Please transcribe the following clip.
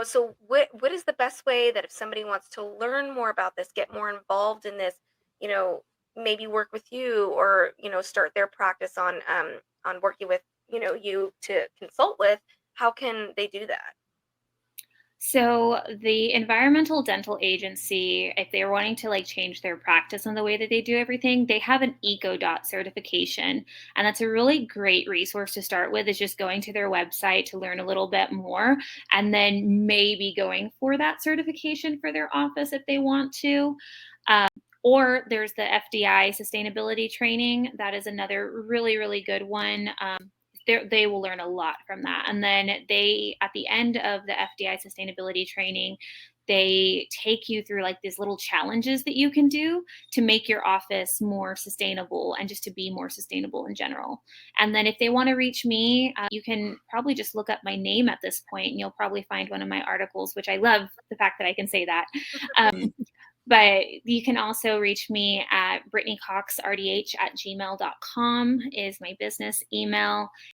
So what is the best way that if somebody wants to learn more about this, get more involved in this, you know, maybe work with you or, start their practice on working with, you to consult with, how can they do that? So the environmental dental agency, if they're wanting to like change their practice and the way that they do everything, they have an EcoDot certification. And that's a really great resource to start with, is just going to their website to learn a little bit more and then maybe going for that certification for their office if they want to. Or there's the FDI sustainability training. That is another really, really good one. They will learn a lot from that. And then at the end of the FDI sustainability training, they take you through like these little challenges that you can do to make your office more sustainable and just to be more sustainable in general. And then if they want to reach me, you can probably just look up my name at this point and you'll probably find one of my articles, which I love the fact that I can say that. Um, but you can also reach me at brittanycoxrdh@gmail.com is my business email.